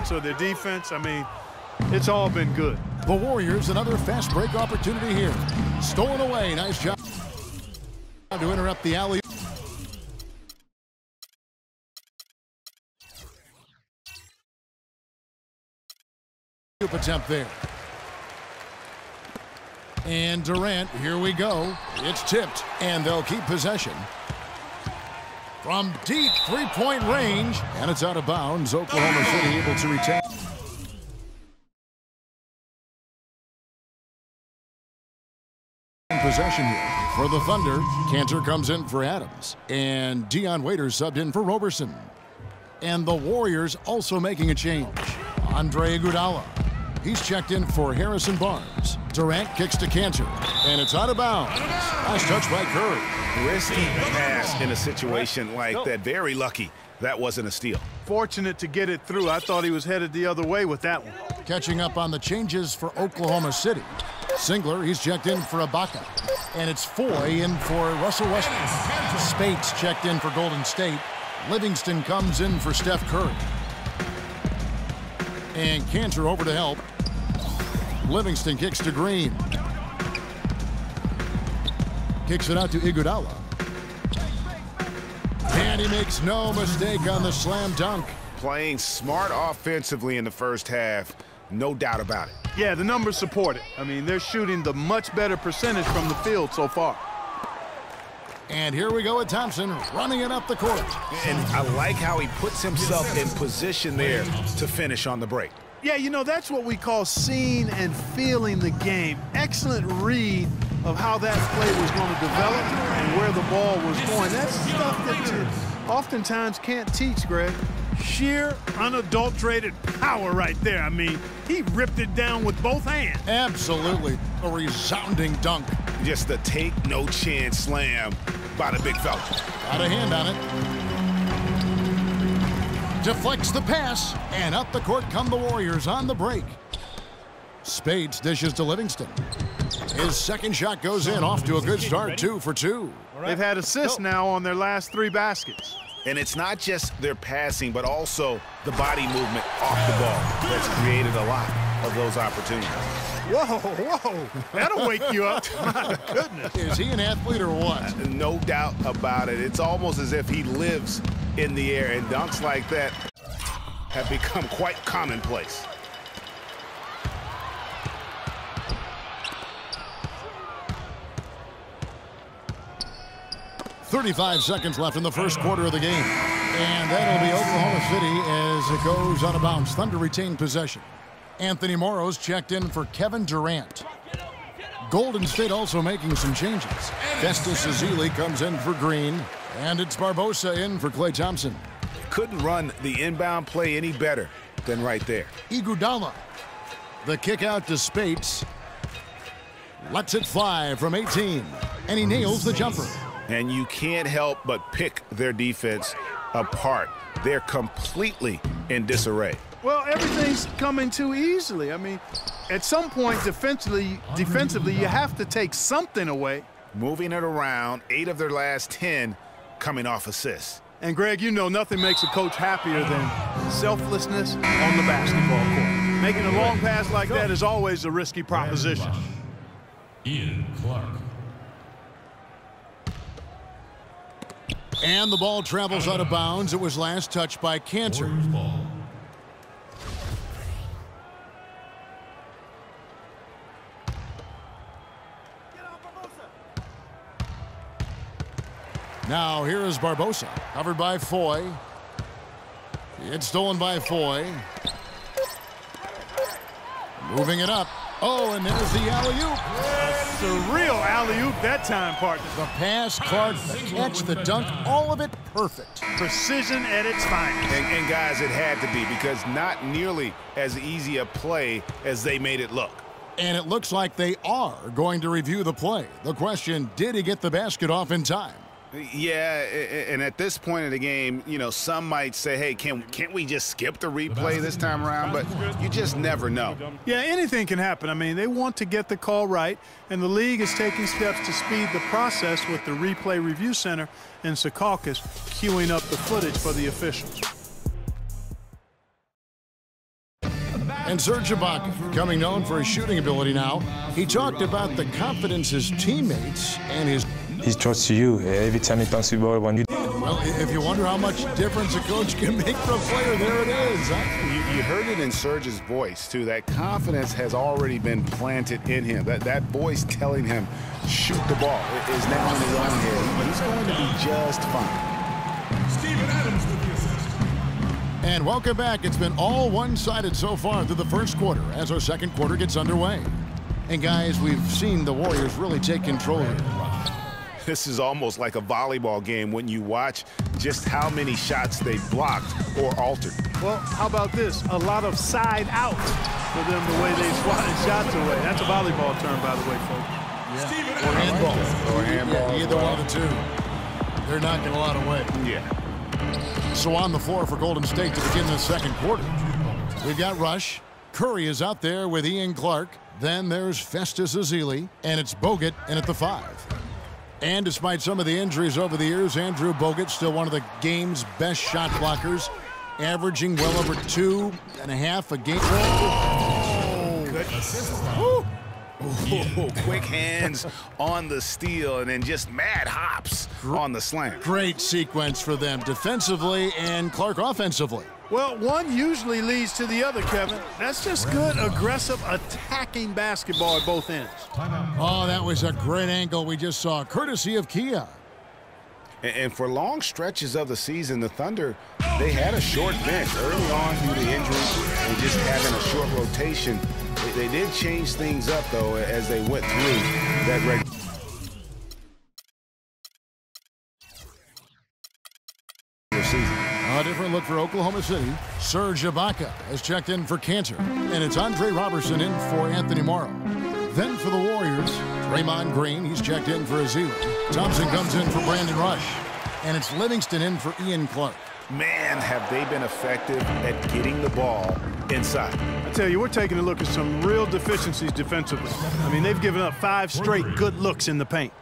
offense or their defense. I mean, it's all been good. The Warriors, another fast break opportunity here. Stolen away. Nice job to interrupt the alley. Attempt there. And Durant, here we go. It's tipped, and they'll keep possession. From deep three-point range, and it's out of bounds. Oklahoma City able to retain possession here. For the Thunder, Cantor comes in for Adams, and Dion Waiters subbed in for Roberson. And the Warriors also making a change. Andre Iguodala. He's checked in for Harrison Barnes. Durant kicks to Cantor, and it's out of bounds. Nice touch by Curry. Risky pass in a situation like that. Very lucky that wasn't a steal. Fortunate to get it through. I thought he was headed the other way with that one. Catching up on the changes for Oklahoma City. Singler, he's checked in for Ibaka. And it's Foy in for Russell Westbrook. Spates checked in for Golden State. Livingston comes in for Steph Curry. And Cantor over to help. Livingston kicks to Green. Kicks it out to Iguodala. And he makes no mistake on the slam dunk. Playing smart offensively in the first half, no doubt about it. Yeah, the numbers support it. I mean, they're shooting the much better percentage from the field so far. And here we go with Thompson running it up the court. And I like how he puts himself in position there to finish on the break. Yeah, you know, that's what we call seeing and feeling the game. Excellent read of how that play was going to develop and where the ball was going. That's stuff that you oftentimes can't teach, Greg. Sheer, unadulterated power right there. I mean, he ripped it down with both hands. Absolutely. A resounding dunk. Just the take no chance slam by the big fella. Got a hand on it. Deflects the pass, and up the court come the Warriors on the break. Spades dishes to Livingston. His second shot goes in, off to a good start, 2 for 2. They've had assists now on their last 3 baskets. And it's not just their passing, but also the body movement off the ball that's created a lot of those opportunities. Whoa, that'll wake you up. My goodness. Is he an athlete or what? No doubt about it. It's almost as if he lives in the air, and dunks like that have become quite commonplace. .35 seconds left in the first quarter of the game. And that'll be Oklahoma City as it goes out of bounds. Thunder retain possession. Anthony Morrow's checked in for Kevin Durant. Golden State also making some changes. Festus Ezeli comes in for Green. And it's Barbosa in for Klay Thompson. Couldn't run the inbound play any better than right there. Iguodala. The kick out to Spates. Lets it fly from 18. And he nails the jumper. And you can't help but pick their defense apart. They're completely in disarray. Well, everything's coming too easily. I mean, at some point defensively, you have to take something away. Moving it around, 8 of their last 10 coming off assists. And, Greg, you know nothing makes a coach happier than selflessness on the basketball court. Making a long pass like that is always a risky proposition. Ian Clark. And the ball travels out of bounds. It was last touched by Cantor. Now here is Barbosa, covered by Foy. It's stolen by Foy. Moving it up. Oh, and there's the alley-oop. It's a real alley-oop that time, partner. The pass, Clark, the catch, the dunk, all of it perfect. Precision at its finest. And guys, it had to be, because not nearly as easy a play as they made it look. And it looks like they are going to review the play. The question, did he get the basket off in time? Yeah, and at this point in the game, you know, some might say, hey, can't we just skip the replay this time around? But you just never know. Yeah, anything can happen. I mean, they want to get the call right, and the league is taking steps to speed the process with the Replay Review Center in Secaucus queuing up the footage for the officials. And Serge Ibaka, becoming known for his shooting ability now, he talked about the confidence his teammates and his... He trusts you every time he passes the ball. Well, if you wonder how much difference a coach can make for a player, there it is. You heard it in Serge's voice, too. That confidence has already been planted in him. That voice telling him, shoot the ball, is now in his own head. He's going to be just fine. Steven Adams with the assist. And welcome back. It's been all one-sided so far through the first quarter as our second quarter gets underway. And, guys, we've seen the Warriors really take control here. This is almost like a volleyball game when you watch just how many shots they blocked or altered. Well, how about this? A lot of side out for them the way they swatted shots away. That's a volleyball term, by the way, folks. Yeah. Or handball. Or handball. Yeah, either one of the two. They're knocking a lot away. Yeah. So on the floor for Golden State to begin the second quarter. We've got Rush. Curry is out there with Ian Clark. Then there's Festus Ezeli. And it's Bogut in at the 5. And despite some of the injuries over the years, Andrew Bogut still one of the game's best shot blockers, averaging well over 2.5 a game. Whoa. Good assist. Ooh, quick hands on the steal and then just mad hops on the slam. Great sequence for them defensively and Clark offensively. Well, one usually leads to the other, Kevin. That's just good, aggressive, attacking basketball at both ends. Oh, that was a great angle we just saw, courtesy of Kia. And for long stretches of the season, the Thunder, they had a short bench early on due to injuries and just having a short rotation. They did change things up, though, as they went through that regular season. A different look for Oklahoma City. Serge Ibaka has checked in for Cantor. And it's Andre Robertson in for Anthony Morrow. Then for the Warriors, Draymond Green, he's checked in for Ezeli. Thompson comes in for Brandon Rush. And it's Livingston in for Ian Clark. Man, have they been effective at getting the ball inside. I tell you, we're taking a look at some real deficiencies defensively. I mean, they've given up 5 straight good looks in the paint.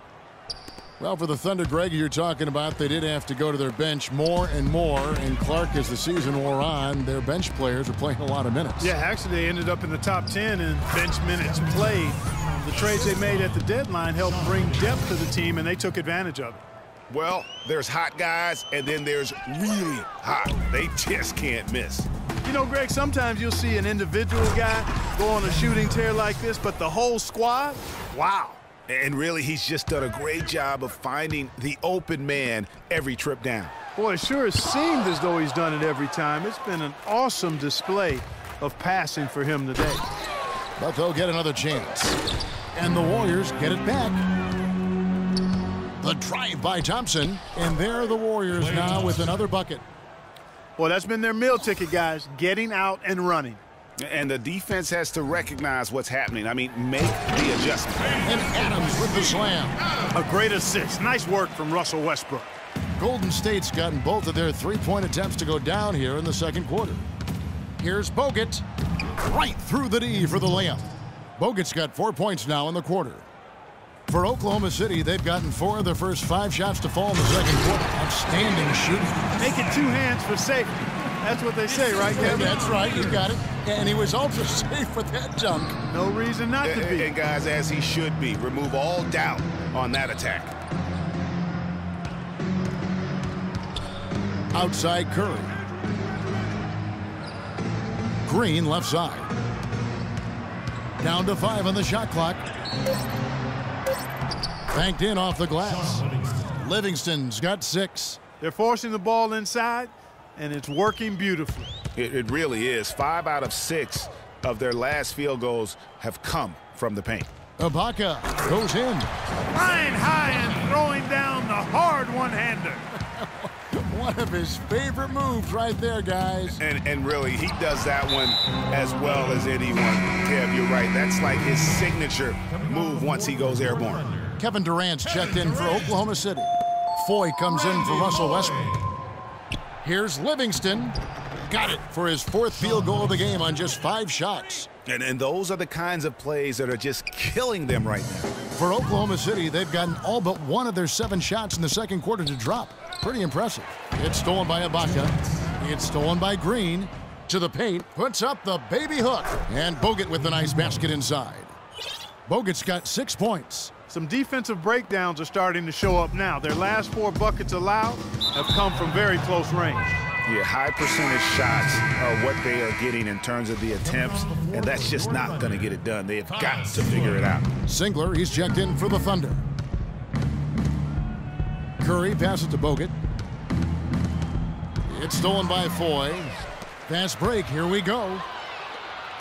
Well, for the Thunder, Greg, you're talking about, they did have to go to their bench more and more. And Clark, as the season wore on, their bench players are playing a lot of minutes. Yeah, actually, they ended up in the top 10 in bench minutes played. The trades they made at the deadline helped bring depth to the team, and they took advantage of it. Well, there's hot guys, and then there's really hot. They just can't miss. You know, Greg, sometimes you'll see an individual guy go on a shooting tear like this, but the whole squad, wow. And really, he's just done a great job of finding the open man every trip down. Boy, it sure has seemed as though he's done it every time. It's been an awesome display of passing for him today. But they'll get another chance. And the Warriors get it back. The drive by Thompson. And there are the Warriors now with another bucket. Well, that's been their meal ticket, guys, getting out and running. And the defense has to recognize what's happening. I mean, make the adjustment. And Adams with the slam. A great assist. Nice work from Russell Westbrook. Golden State's gotten both of their three-point attempts to go down here in the second quarter. Here's Bogut. Right through the D for the layup. Bogut's got 4 points now in the quarter. For Oklahoma City, they've gotten 4 of their first 5 shots to fall in the second quarter. Outstanding shooting. Make it 2 hands for safety. That's what they say, right, Kevin? That's right, you got it. And he was ultra safe with that dunk. No reason not to be. And guys, as he should be, remove all doubt on that attack. Outside Curry. Green left side. Down to 5 on the shot clock. Banked in off the glass. Livingston's got 6. They're forcing the ball inside, and it's working beautifully. It really is. 5 out of 6 of their last field goals have come from the paint. Ibaka goes in. Flying high and throwing down the hard one-hander. One of his favorite moves right there, guys. And really, he does that one as well as anyone. Kev, you're right. That's like his signature move once he goes airborne. Kevin Durant's checked in for Oklahoma City. Foy comes in for Russell Westbrook. Here's Livingston. Got it for his 4th field goal of the game on just 5 shots. And those are the kinds of plays that are just killing them right now. For Oklahoma City, they've gotten all but 1 of their 7 shots in the second quarter to drop. Pretty impressive. It's stolen by Ibaka. It's stolen by Green. to the paint, puts up the baby hook. And Bogut with the nice basket inside. Bogut's got 6 points. Some defensive breakdowns are starting to show up now. Their last 4 buckets allowed have come from very close range. Yeah, high percentage shots are what they are getting in terms of the attempts, and that's just not going to get it done. They have got to figure it out. Singler, he's checked in for the Thunder. Curry passes to Bogut. It's stolen by Foy. Fast break, here we go.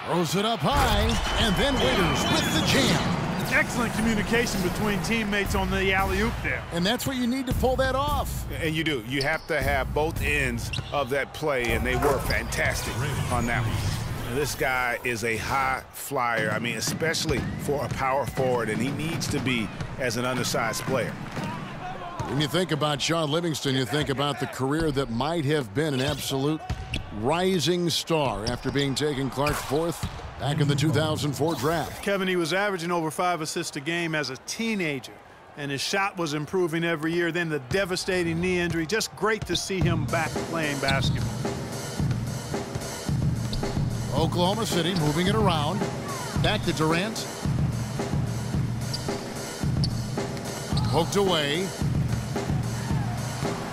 Throws it up high, and then Waiters with the jam. Excellent communication between teammates on the alley-oop there. And that's what you need to pull that off. And you do. You have to have both ends of that play, and they were fantastic on that one. And this guy is a high flyer. I mean, especially for a power forward, and he needs to be as an undersized player. When you think about Shaun Livingston, you think about the career that might have been an absolute rising star after being taken Clark fourth back in the 2004 draft. Kevin, he was averaging over 5 assists a game as a teenager, and his shot was improving every year. Then the devastating knee injury. Just great to see him back playing basketball. Oklahoma City moving it around. Back to Durant. Poked away.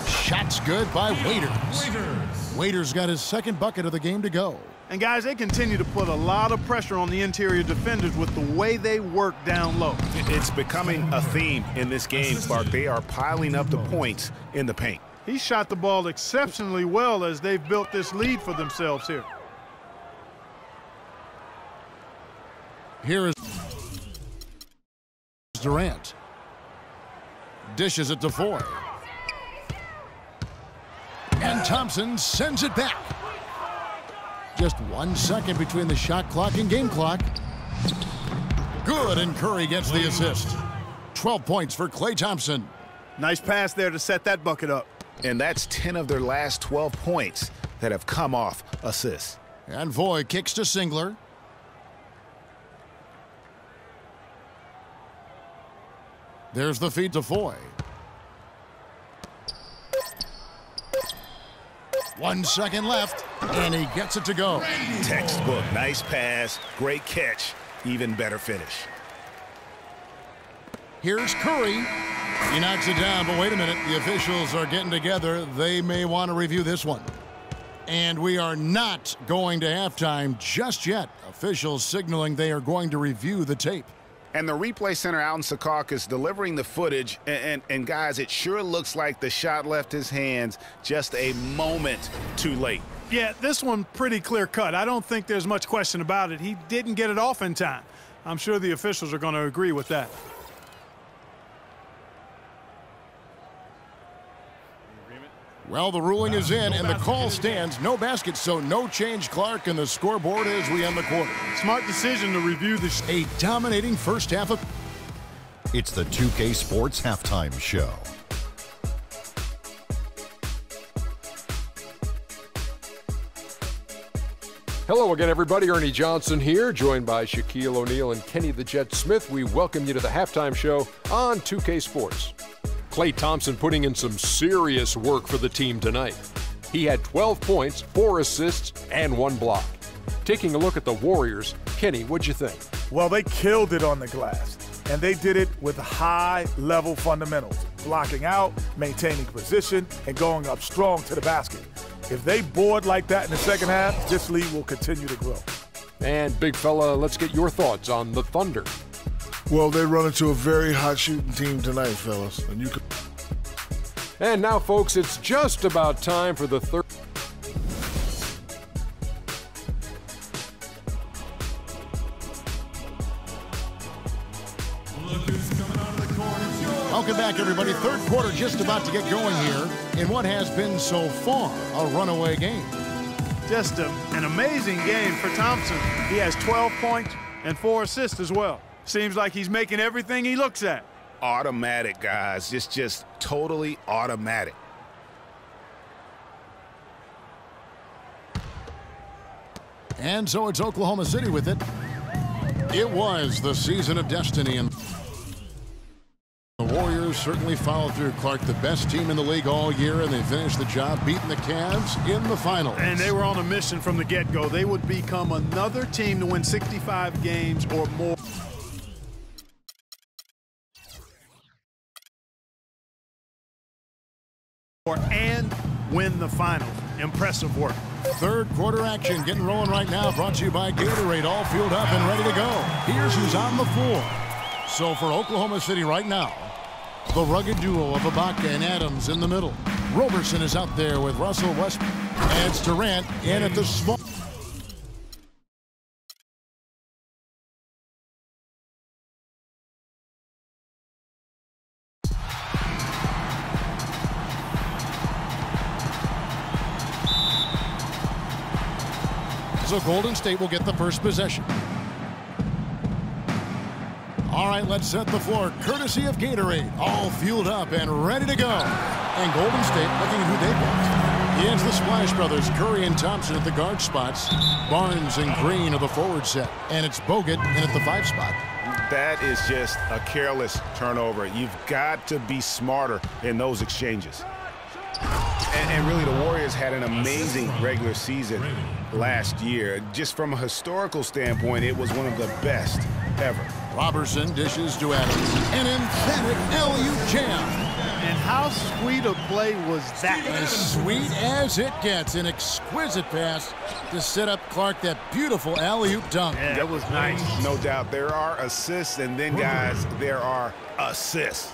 Shot's good by Waiters. Waiters got his 2nd bucket of the game to go. And guys, they continue to put a lot of pressure on the interior defenders with the way they work down low. It's becoming a theme in this game, Clark. They are piling up the points in the paint. He shot the ball exceptionally well as they've built this lead for themselves here. Here is Durant. Dishes it to Foy. And Thompson sends it back. Just 1 second between the shot clock and game clock. Good, and Curry gets the assist. 12 points for Klay Thompson. Nice pass there to set that bucket up. And that's 10 of their last 12 points that have come off assists. And Foy kicks to Singler. There's the feed to Foy. 1 second left, and he gets it to go. Textbook. Nice pass. Great catch. Even better finish. Here's Curry. He knocks it down, but wait a minute. The officials are getting together. They may want to review this one. And we are not going to halftime just yet. Officials signaling they are going to review the tape. And the replay center out in Secaucus delivering the footage. And guys, it sure looks like the shot left his hands just a moment too late. Yeah, this one pretty clear cut. I don't think there's much question about it. He didn't get it off in time. I'm sure the officials are going to agree with that. Well, the ruling is in, and the call stands. No basket, so no change, Clark, and the scoreboard as we end the quarter. Smart decision to review this. A dominating first half of... It's the 2K Sports Halftime Show. Hello again, everybody. Ernie Johnson here, joined by Shaquille O'Neal and Kenny the Jet Smith. We welcome you to the Halftime Show on 2K Sports. Klay Thompson putting in some serious work for the team tonight. He had 12 points, 4 assists, and 1 block. Taking a look at the Warriors, Kenny, what'd you think? Well, they killed it on the glass, and they did it with high-level fundamentals, blocking out, maintaining position, and going up strong to the basket. If they board like that in the second half, this lead will continue to grow. And, big fella, let's get your thoughts on the Thunder. Well, they run into a very hot shooting team tonight, fellas. And you could. And now, folks, it's just about time for the third. Welcome back, everybody. Third quarter just about to get going here in what has been so far a runaway game. Just an amazing game for Thompson. He has 12 points and 4 assists as well. Seems like he's making everything he looks at. Automatic, guys. It's just totally automatic. And so it's Oklahoma City with it. It was the season of destiny, and the Warriors Warriors certainly followed through, Clark. The best team in the league all year, and they finished the job beating the Cavs in the finals. And they were on a mission from the get-go. They would become another team to win 65 games or more. And win the finals. Impressive work. Third quarter action getting rolling right now, brought to you by Gatorade, all fueled up and ready to go. Here's who's on the floor. So for Oklahoma City right now, the rugged duo of Ibaka and Adams in the middle. Roberson is out there with Russell Westbrook. And it's Durant in at the small. So Golden State will get the first possession. All right, let's set the floor. Courtesy of Gatorade. All fueled up and ready to go. And Golden State looking at who they want. It's the Splash Brothers, Curry and Thompson at the guard spots. Barnes and Green are the forward set. And it's Bogut in at the 5 spot. That is just a careless turnover. You've got to be smarter in those exchanges. And really, the Warriors had an amazing regular season last year. Just from a historical standpoint, it was one of the best ever. Robertson dishes to Adams. An emphatic alley-oop jam. And how sweet a play was that? As sweet as it gets. An exquisite pass to set up, Clark, that beautiful alley-oop dunk. Yeah, that was nice. No doubt. There are assists, and then, guys, there are assists.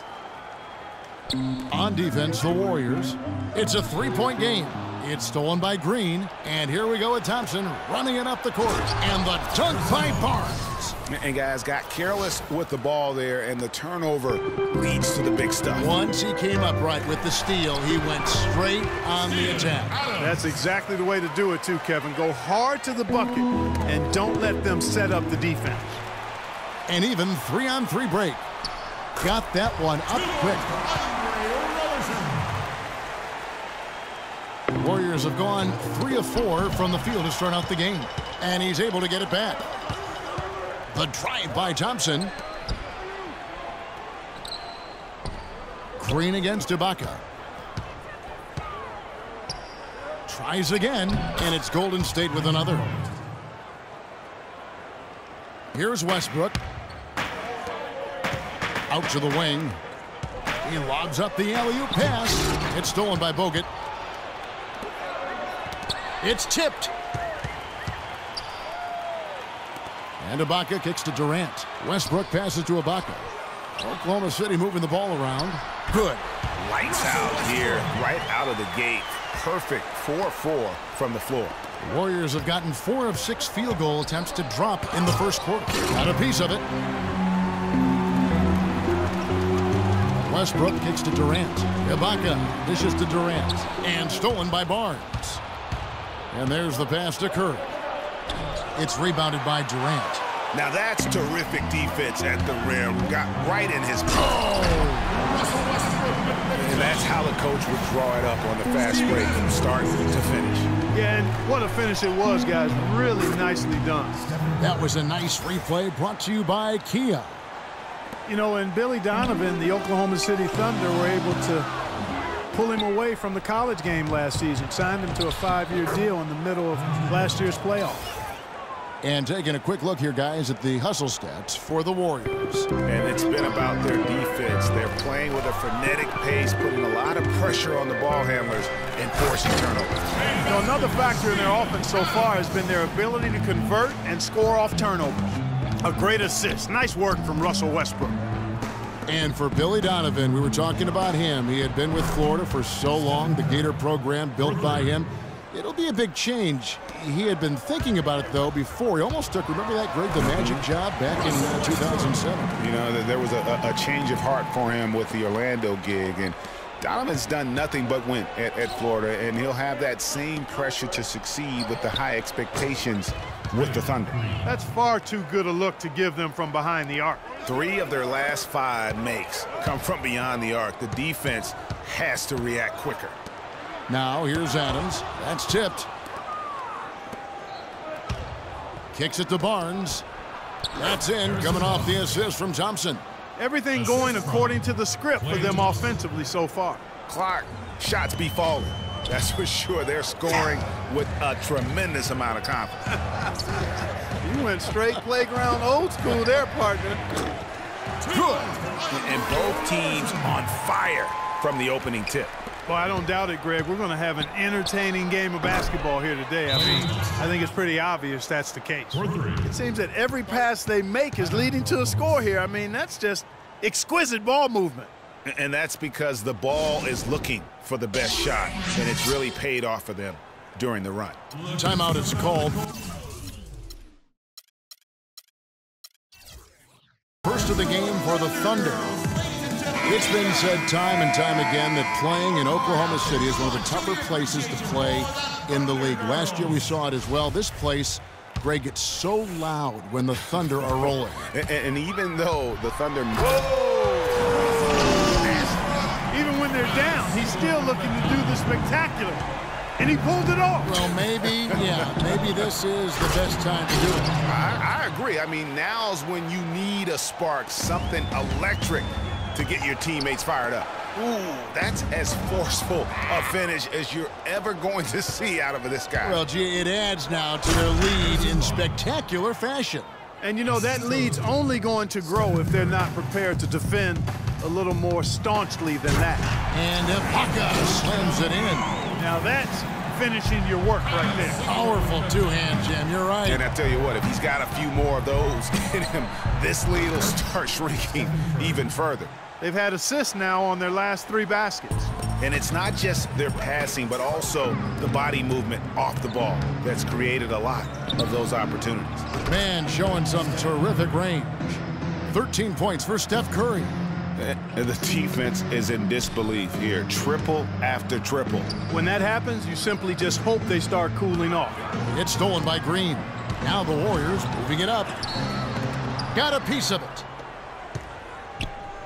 On defense, the Warriors. It's a 3-point game. It's stolen by Green. And here we go with Thompson running it up the court. And the dunk by Barnes. And guys got careless with the ball there, and the turnover leads to the big stuff. Once he came upright with the steal, he went straight on the attack. That's exactly the way to do it too, Kevin. Go hard to the bucket and don't let them set up the defense. And even 3-on-3 break. Got that one up quick. Warriors have gone 3 of 4 from the field to start out the game. And he's able to get it back. The drive by Thompson. Green against Ibaka. Tries again, and it's Golden State with another. Here's Westbrook. Out to the wing. He lobs up the alley-oop pass. It's stolen by Bogut. It's tipped. And Ibaka kicks to Durant. Westbrook passes to Ibaka. Oklahoma City moving the ball around. Good. Lights out here, right out of the gate. Perfect 4-4 from the floor. The Warriors have gotten 4 of 6 field goal attempts to drop in the first quarter. Got a piece of it. Westbrook kicks to Durant. Ibaka dishes to Durant. And stolen by Barnes. And there's the pass to Curry. It's rebounded by Durant. Now that's terrific defense at the rim. Got right in his Oh! And that's how the coach would draw it up on the fast break from start to finish. Yeah, and what a finish it was, guys. Really nicely done. That was a nice replay brought to you by Kia. You know, and Billy Donovan, the Oklahoma City Thunder, were able to pull him away from the college game last season. Signed him to a 5-year deal in the middle of last year's playoff. And taking a quick look here, guys, at the hustle stats for the Warriors. And it's been about their defense. They're playing with a frenetic pace, putting a lot of pressure on the ball handlers and forcing turnovers. You know, another factor in their offense so far has been their ability to convert and score off turnovers. A great assist. Nice work from Russell Westbrook. And for Billy Donovan, we were talking about him. He had been with Florida for so long, the Gator program built by him. It'll be a big change. He had been thinking about it, though, before. He almost took, remember that Greg the Magic job back in 2007? You know, there was a change of heart for him with the Orlando gig. And Donovan's done nothing but win at Florida, and he'll have that same pressure to succeed with the high expectations with the Thunder. That's far too good a look to give them from behind the arc. 3 of their last 5 makes come from beyond the arc. The defense has to react quicker. Now, here's Adams. That's tipped. Kicks it to Barnes. That's in, coming off the assist from Thompson. Everything going according to the script for them offensively so far. Clark, shots be falling. That's for sure. They're scoring with a tremendous amount of confidence. You went straight playground old school there, partner. Good. And both teams on fire from the opening tip. Well, I don't doubt it, Greg. We're going to have an entertaining game of basketball here today. I mean, I think it's pretty obvious that's the case. It seems that every pass they make is leading to a score here. I mean, that's just exquisite ball movement. And that's because the ball is looking for the best shot, and it's really paid off for them during the run. Timeout is called. First of the game for the Thunder. It's been said time and time again that playing in Oklahoma City is one of the tougher places to play in the league. Last year we saw it as well. This place, Greg, gets so loud when the Thunder are rolling. And even though the Thunder... Even when they're down, he's still looking to do the spectacular. And he pulled it off. Well, maybe this is the best time to do it. I agree. I mean, now's when you need a spark, something electric to get your teammates fired up. Ooh, that's as forceful a finish as you're ever going to see out of this guy. Well, gee, it adds now to their lead in spectacular fashion. And, you know, that lead's only going to grow if they're not prepared to defend a little more staunchly than that. And Ibaka slams it in. Now that's finishing your work right there. Powerful two-hand jam, you're right. And I tell you what, if he's got a few more of those in him, this lead will start shrinking even further. They've had assists now on their last 3 baskets. And it's not just their passing, but also the body movement off the ball that's created a lot of those opportunities. Man showing some terrific range. 13 points for Steph Curry. And the defense is in disbelief here. Triple after triple. When that happens, you simply just hope they start cooling off. It's stolen by Green. Now the Warriors moving it up. Got a piece of it.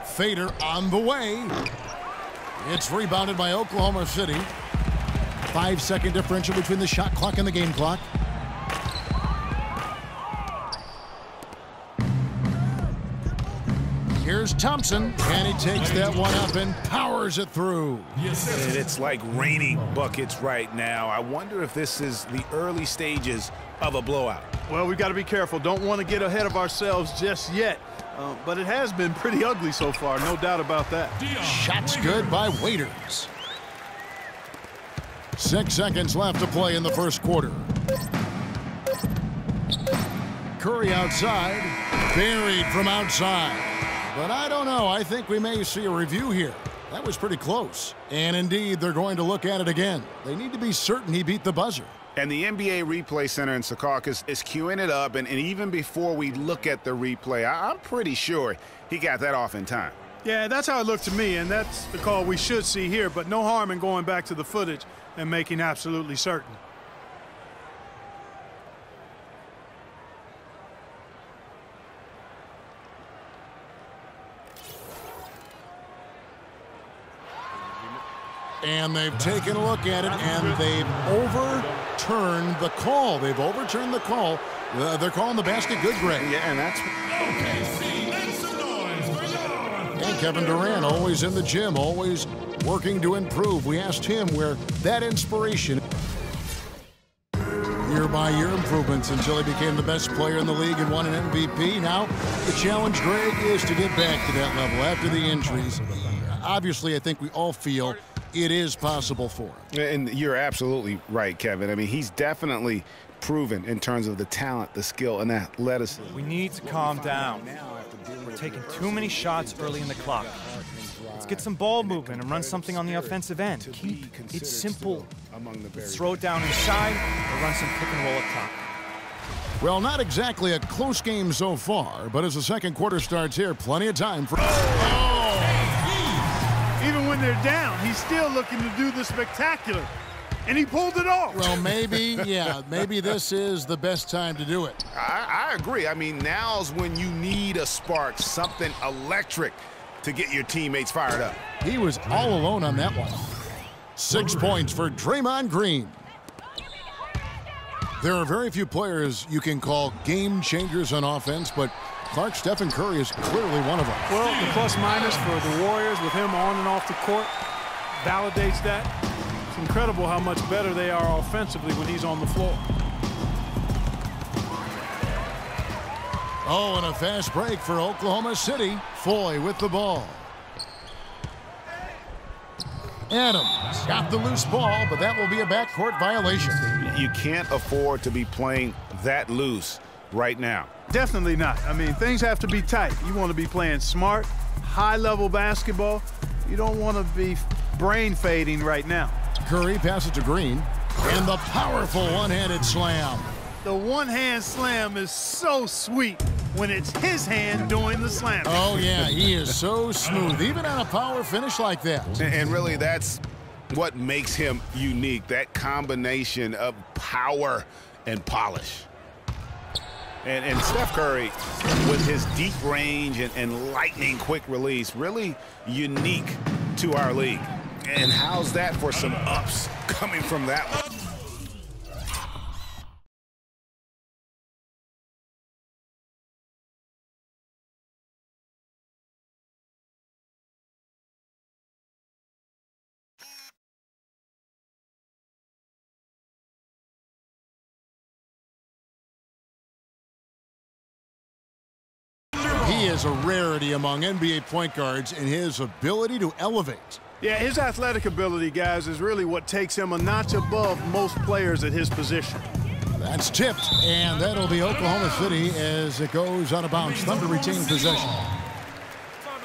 Fader on the way. It's rebounded by Oklahoma City. 5-second differential between the shot clock and the game clock. Here's Thompson, and he takes that one up and powers it through. And it's like raining buckets right now. I wonder if this is the early stages of a blowout. Well, we've got to be careful. Don't want to get ahead of ourselves just yet. But it has been pretty ugly so far, no doubt about that. Shots good by Waiters. 6 seconds left to play in the first quarter. Curry outside, buried from outside. But I don't know. I think we may see a review here. That was pretty close. And indeed, they're going to look at it again. They need to be certain he beat the buzzer. And the NBA Replay Center in Secaucus is queuing it up. And even before we look at the replay, I'm pretty sure he got that off in time. Yeah, that's how it looked to me, and that's the call we should see here. But no harm in going back to the footage and making absolutely certain. And they've taken a look at it, and they've overturned the call. They've overturned the call. They're calling the basket good, Greg. Yeah, and that's... And Kevin Durant, always in the gym, always working to improve. We asked him where that inspiration... Year-by-year improvements until he became the best player in the league and won an MVP. Now, the challenge, Greg, is to get back to that level after the injuries. Obviously, I think we all feel it is possible for him. And you're absolutely right, Kevin. I mean, he's definitely proven in terms of the talent, the skill, and athleticism. We need to calm down. We're taking too many shots early in the clock. Let's get some ball movement and run something on the offensive end. Keep it simple. Let's throw it down inside or run some pick and roll up top. Well, not exactly a close game so far, but as the second quarter starts here, plenty of time for... Even when they're down, he's still looking to do the spectacular. And he pulled it off. Well, maybe this is the best time to do it. I agree. I mean, now's when you need a spark, something electric to get your teammates fired up. He was all alone on that one. 6 points for Draymond Green. There are very few players you can call game changers on offense, but Clark, Stephen Curry is clearly one of them. Well, the plus-minus for the Warriors with him on and off the court validates that. It's incredible how much better they are offensively when he's on the floor. Oh, and a fast break for Oklahoma City. Foy with the ball. Adams got the loose ball, but that will be a backcourt violation. You can't afford to be playing that loose right now. Definitely not. I mean, things have to be tight. You want to be playing smart, high-level basketball. You don't want to be brain fading right now. Curry passes to Green, and the powerful one-handed slam. The one-hand slam is so sweet when it's his hand doing the slam. Oh, yeah, he is so smooth, even on a power finish like that. And really, that's what makes him unique, that combination of power and polish. And Steph Curry, with his deep range and lightning quick release, really unique to our league. And how's that for some ups coming from that one? He is a rarity among NBA point guards in his ability to elevate. Yeah, his athletic ability, guys, is really what takes him a notch above most players at his position. That's tipped, and that'll be Oklahoma City as it goes out of bounds. Thunder retain possession.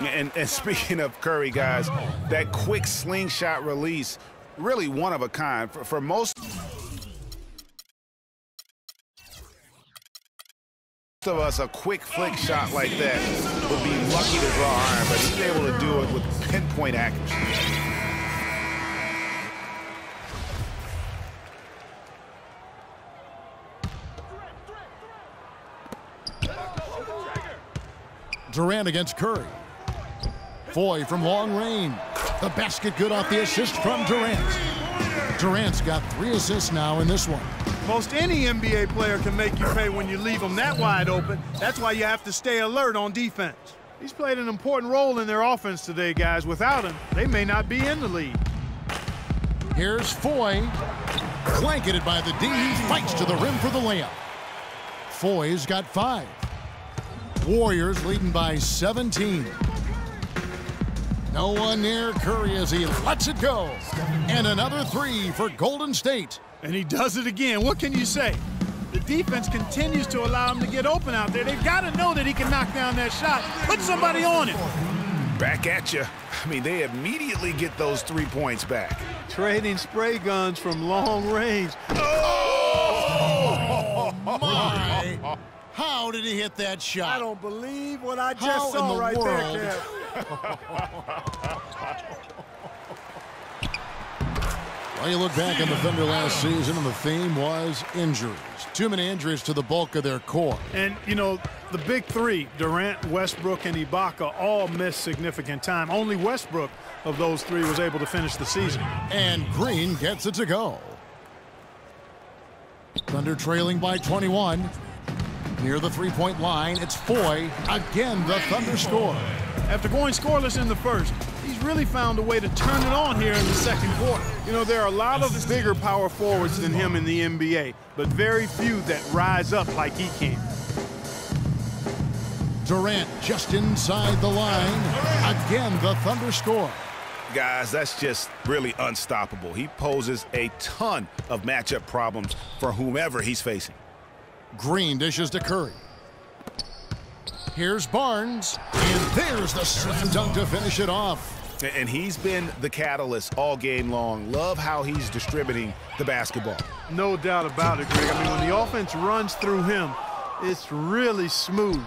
And speaking of Curry, guys, that quick slingshot release, really one of a kind. For most of us, a quick flick shot like that would be lucky to draw iron, but he's able to do it with pinpoint accuracy. Durant against Curry. Foy from long range. The basket good off the assist from Durant. Durant's got 3 assists now in this one. Most any NBA player can make you pay when you leave them that wide open. That's why you have to stay alert on defense. He's played an important role in their offense today, guys. Without him, they may not be in the lead. Here's Foy. Blanketed by the D. He fights to the rim for the layup. Foy's got 5. Warriors leading by 17. No one near Curry as he lets it go. And another 3 for Golden State. And he does it again. What can you say? The defense continues to allow him to get open out there. They've got to know that he can knock down that shot. Put somebody on him. Back at you. I mean, they immediately get those 3 points back. Trading spray guns from long range. Oh, my. How did he hit that shot? I don't believe what I just saw right there, Kev. Well, you look back on the Thunder last season, and the theme was injuries. Too many injuries to the bulk of their core. And, you know, the big 3, Durant, Westbrook, and Ibaka, all missed significant time. Only Westbrook of those 3 was able to finish the season. And Green gets it to go. Thunder trailing by 21. Near the three-point line, it's Foy. Again, the Thunder score. After going scoreless in the first, he's really found a way to turn it on here in the second quarter. You know, there are a lot of bigger power forwards than him in the NBA, but very few that rise up like he can. Durant just inside the line. Again, the Thunder score. Guys, that's just really unstoppable. He poses a ton of matchup problems for whomever he's facing. Green dishes to Curry. Here's Barnes, and there's the slam dunk to finish it off. And he's been the catalyst all game long. Love how he's distributing the basketball. No doubt about it, Greg. I mean, when the offense runs through him, it's really smooth.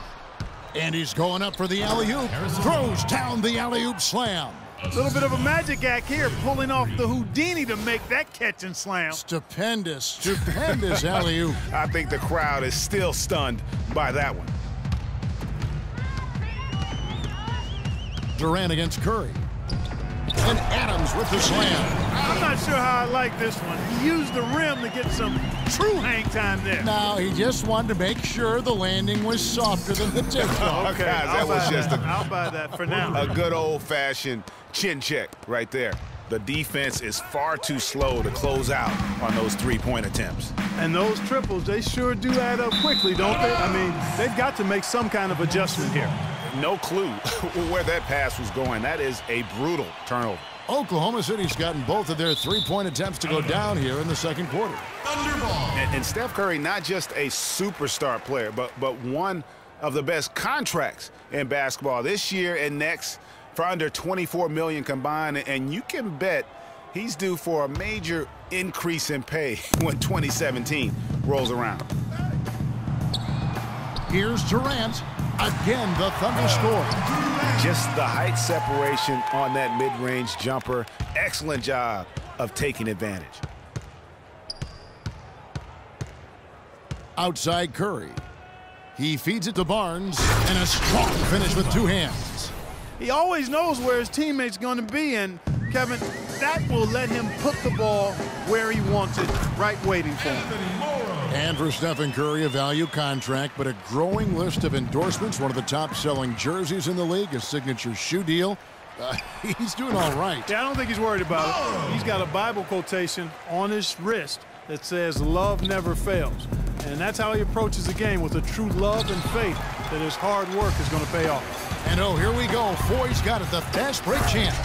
And he's going up for the alley-oop. Throws down the alley-oop slam. A little bit of a magic act here, pulling off the Houdini to make that catch and slam. Stupendous, stupendous alley-oop. I think the crowd is still stunned by that one. Durant against Curry. And Adams with the slam. I'm not sure how I like this one. He used the rim to get some true hang time there. No, he just wanted to make sure the landing was softer than the takeoff. Okay, guys, that was just I'll buy that for now. a good old-fashioned chin check right there. The defense is far too slow to close out on those three-point attempts. And those triples, they sure do add up quickly, don't they? I mean, they've got to make some kind of adjustment here. No clue where that pass was going. That is a brutal turnover. Oklahoma City's gotten both of their three-point attempts to go down here in the second quarter. And Steph Curry, not just a superstar player, but one of the best contracts in basketball this year and next for under $24 million combined. And you can bet he's due for a major increase in pay when 2017 rolls around. Here's Durant. Again, the Thunder score. Just the height separation on that mid-range jumper. Excellent job of taking advantage. Outside Curry. He feeds it to Barnes, and a strong finish with two hands. He always knows where his teammate's going to be, and Kevin, that will let him put the ball where he wants it, right waiting for him. And for Stephen Curry, a value contract, but a growing list of endorsements. One of the top-selling jerseys in the league, a signature shoe deal. He's doing all right. Yeah, I don't think he's worried about it. He's got a Bible quotation on his wrist that says, "Love never fails." And that's how he approaches the game, with a true love and faith that his hard work is going to pay off. And oh, here we go. Foy's got it, the fast break chance.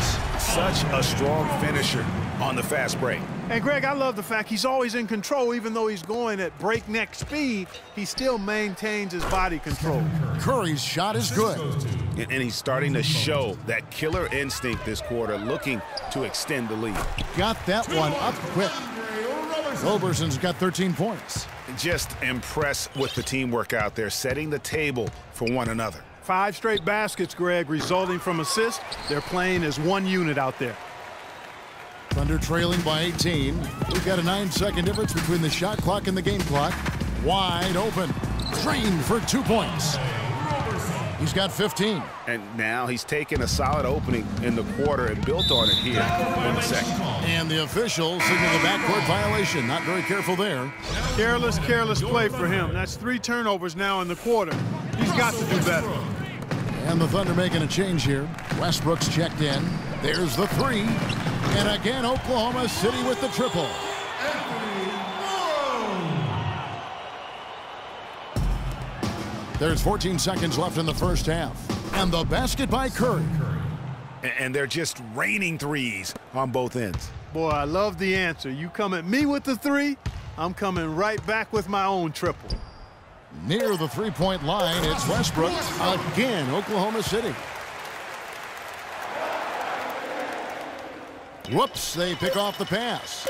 Such a strong finisher on the fast break. And Greg, I love the fact he's always in control. Even though he's going at breakneck speed, he still maintains his body control. Curry's shot is good. And he's starting to show that killer instinct this quarter, looking to extend the lead. Got that one up quick. Roberson's got 13 points. Just impressed with the teamwork out there, setting the table for one another. 5 straight baskets, Greg, resulting from assists. They're playing as one unit out there. Thunder trailing by 18. We've got a 9-second difference between the shot clock and the game clock. Wide open. Drained for 2 points. He's got 15. And now he's taken a solid opening in the quarter and built on it here in the second. And the official signal the backcourt violation. Not very careful there. Careless play for him. That's 3 turnovers now in the quarter. He's got to do better. And the Thunder making a change here. Westbrook's checked in. There's the 3. And again, Oklahoma City with the triple. There's 14 seconds left in the first half. And the basket by Curry. And they're just raining threes on both ends. Boy, I love the answer. You come at me with the 3, I'm coming right back with my own triple. Near the three-point line, it's Westbrook. Again, Oklahoma City. Whoops, they pick off the pass.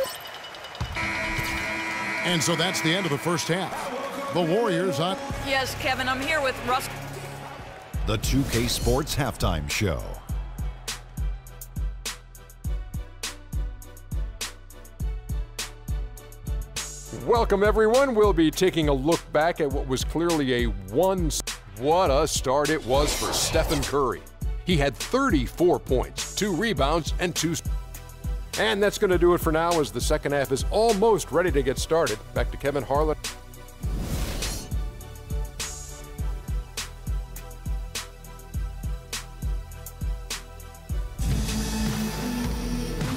And so that's the end of the first half. The Warriors on. Yes, Kevin, I'm here with Russ. The 2K Sports Halftime Show. Welcome, everyone. We'll be taking a look back at what was clearly a one. What a start it was for Stephen Curry. He had 34 points, 2 rebounds, and 2. And that's going to do it for now, as the second half is almost ready to get started. Back to Kevin Harlan.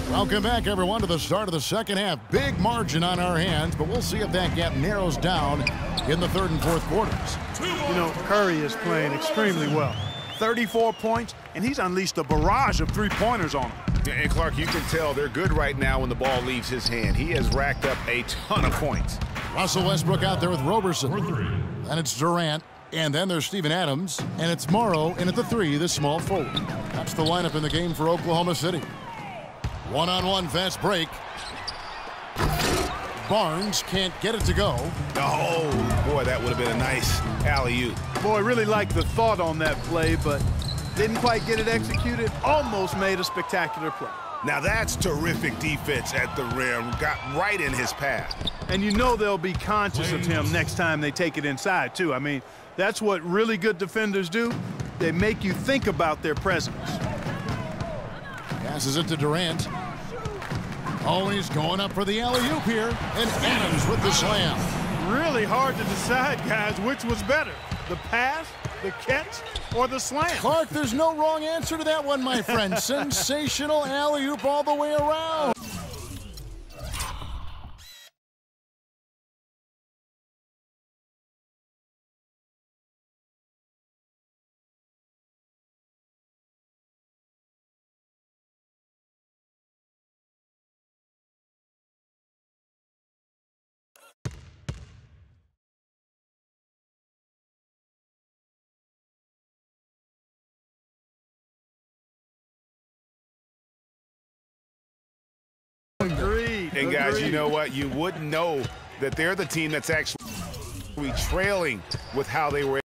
Welcome back, everyone, to the start of the second half. Big margin on our hands, but we'll see if that gap narrows down in the third and fourth quarters. You know, Curry is playing extremely well. 34 points, and he's unleashed a barrage of 3-pointers on him. And Clark, you can tell they're good right now when the ball leaves his hand. He has racked up a ton of points. Russell Westbrook out there with Roberson. Then it's Durant. And then there's Steven Adams. And it's Morrow in at the 3, the small forward. That's the lineup in the game for Oklahoma City. One-on-one fast break. Barnes can't get it to go. Oh, boy, that would have been a nice alley-oop. Boy, really liked the thought on that play, but didn't quite get it executed. Almost made a spectacular play. Now that's terrific defense at the rim. Got right in his path. And you know they'll be conscious of him next time they take it inside, too. I mean, that's what really good defenders do. They make you think about their presence. Passes it to Durant. Oh, he's going up for the alley-oop here. And Adams with the slam. Really hard to decide, guys, which was better, the pass, the catch, or the slam. Clark, there's no wrong answer to that one, my friend. Sensational alley-oop all the way around. Agreed. And guys, you know what? You wouldn't know that they're the team that's actually trailing with how they were